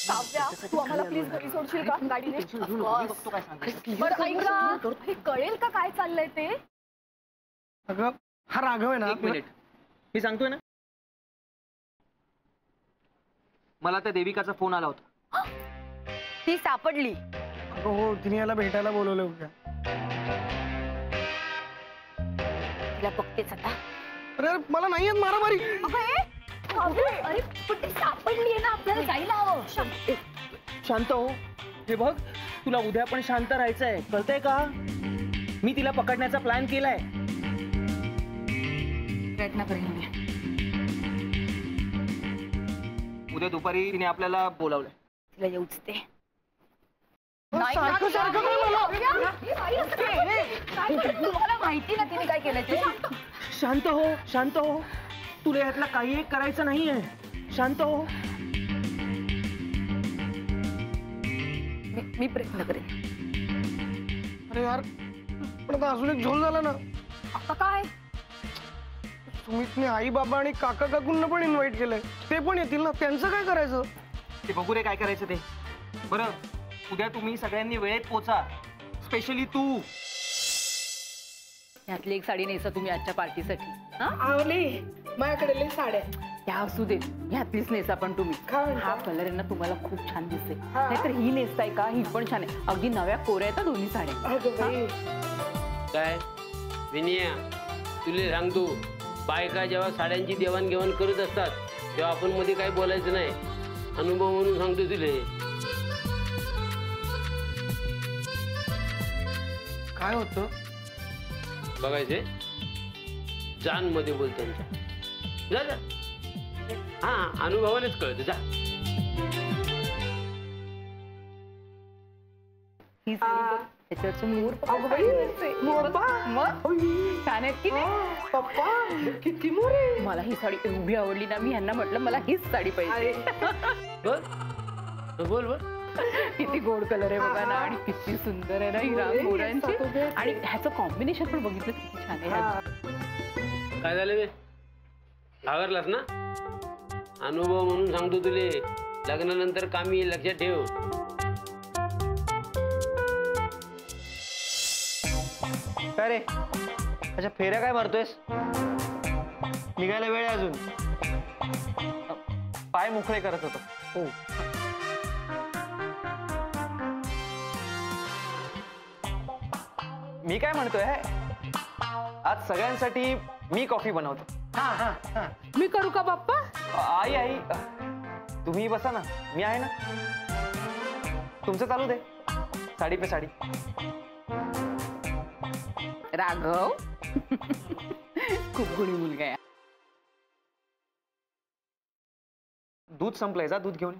काव्या, तू आम्हाला प्लीज घरी सोडशील का गाडीने? बरं ऐक ना, हे कळेल का काय चाललंय ते? अगं हा राघव आहे ना. एक मिनिट, मी सांगतोय ना. मला त्या देविकाचा फोन आला होता. ती सापडली. हो, तिने याला भेटायला बोलवलं होतं. तिला बघतेच आता. अरे मला नाही येत मारामारी. अरे पण ती सापडली आहे ना, आपल्याला जायला हवं. शांत हो. हे बघ, तुला उद्या पण शांत राहायचंय, कळतंय का? मी तिला पकडण्याचा प्लॅन केलाय. प्रयत्न करेन मी. उद्या दुपारी तिने आपल्याला बोलावलंय. तिला येऊच ते. तुम्हाला माहिती ना तिने काय केलंय ते? शांत हो, शांत हो. तुला यातला काही एक करायचं नाहीये. शांत हो. मी प्रयत्न करेन. अरे यार, पण आता अजून एक झोल झाला ना. आता काय? सुमितने आई बाबा आणि काका काकूंना पण इन्व्हाइट केलंय. ते पण येतील ना, त्यांचं काय करायचं? ते बघू रे काय करायचं ते. बरं, उद्या तुम्ही सगळ्यांनी वेळेत पोचा, स्पेशली तू. यातली एक साडी नेसा तुम्ही आजच्या पार्टीसाठी. आवली माझ्याकडे लई साड्या. त्या असू दे, ह्यातलीच नेसा पण तुम्ही. हा कलर आहे ना तुम्हाला खूप छान दिसते. नाहीतर ही नेसताय का? ही पण छान आहे. अगदी नव्या कोऱ्या आहेत दोन्ही साड्या. काय विनिया, तुला सांगतो, बायका जेव्हा साड्यांची देवाणघेवाण करत असतात तेव्हा आपण मध्ये काही बोलायचं नाही. अनुभव म्हणून सांगतो तुले. काय होतं? बघायचे जान मध्ये बोल त्यांच्या. जा जा. हा, अनुभवानेच कळत. जा. ही साडी त्याच्यावरचे मोर छान आहेत की नाही? पप्पा किती मोरे. मला ही साडी एवढी आवडली ना, मी यांना म्हटलं मला हीच साडी पाहिजे. बोल बोल बोल. किती गोड कलर आहे बघा ना, आणि किती सुंदर आहे ना ही रांग मोरांची. आणि ह्याचं कॉम्बिनेशन पण बघितलं किती छान आहे. काय झालं बे, आवरलास ना? अनुभव म्हणून सांगतो तुले, लग्नानंतर कामी येईल, लक्षात ठेव. काय रे, अच्छा फेऱ्या काय मारतोयस? निघायला वेळ आहे अजून. पाय मोकळे करत होतो. हो. मी काय म्हणतोय, आज सगळ्यांसाठी मी कॉफी बनवतो. मी करू का बाप्पा? आई आई, तुम्ही बसा ना, मी आहे ना. तुमचं चालू दे. साडी पे साडी. राघव खूप गुणी मुलगा आहे. दूध संपलंय, जा दूध घेऊन.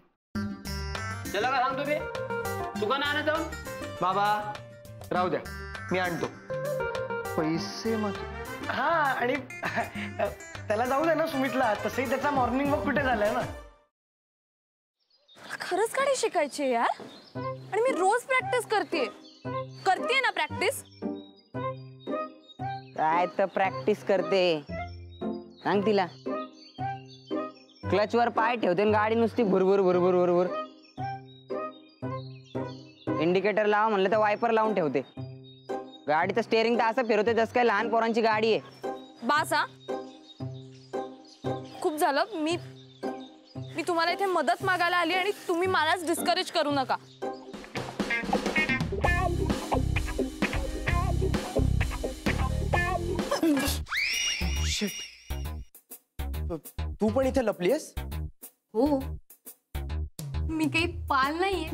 त्याला काय सांगतो बे, तू का नाही जाऊन? बाबा राहू द्या, मी आणतो. पैसे मग. हा, आणि त्याला जाऊ दे ना सुमितला. तसंही त्याचा मॉर्निंग वॉक कुठे झालाय ना. खरंच गाडी शिकायची यार, आणि मी रोज प्रॅक्टिस करते ना प्रॅक्टिस. काय तर प्रॅक्टिस करते, सांग तिला. क्लच वर पाय ठेवते गाडी नुसती भुरभुर भुरभुर भुरभुर. इंडिकेटर लावा म्हणलं तर वायपर लावून ठेवते. गाडीचं स्टेअरिंग तर असं फिरवते जसं काय लहान पोरांची गाडी आहे. बास हा, खूप झालं. मी तुम्हाला इथे मदत मागायला आली आणि तुम्ही मलाच डिस्करेज करू नका. तू पण इथे लपलीयस? हो, मी काही पाल नाहीये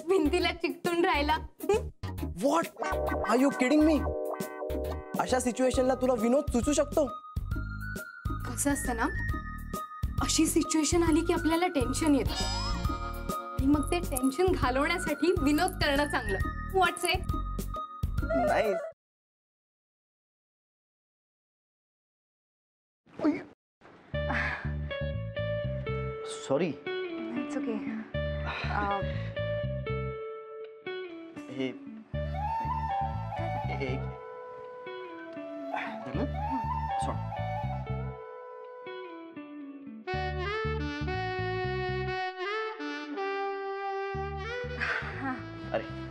भिंतीला चिकटून राहायला. What are you kidding me? अशा सिच्युएशनला तुला विनोद सुचू शकतो? कसं असतं ना, अशी सिच्युएशन आली की आपल्याला टेन्शन येतं, आणि मग ते टेन्शन घालवण्यासाठी विनोद करणं चांगलं. व्हॉट्स ए? नाही. सॉरी. It's okay. हे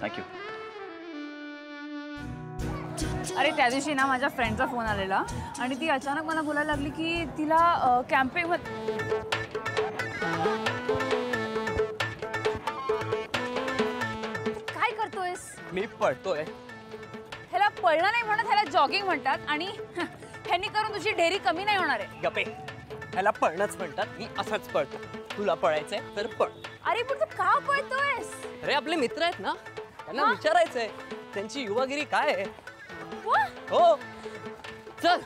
थँक्यू. अरे त्या दिवशी ना माझ्या फ्रेंडचा फोन आलेला आणि ती अचानक मला बोलायला लागली की तिला कॅम्पिंग काय करतोयस? मी पळतोय. ह्याला पळणं नाही म्हणत, ह्याला जॉगिंग म्हणतात आणि ह्यांनी करून तुझी ढेरी कमी नाही होणार आहे. गपे, ह्याला पळणंच म्हणतात. मी असाच पळतो. तुला पळायचंय तर पळ. अरे पण तू का पळतोयस? अरे आपले मित्र आहेत ना, त्यांना विचारायचंय त्यांची युवागिरी काय आहे. वा, हो चल.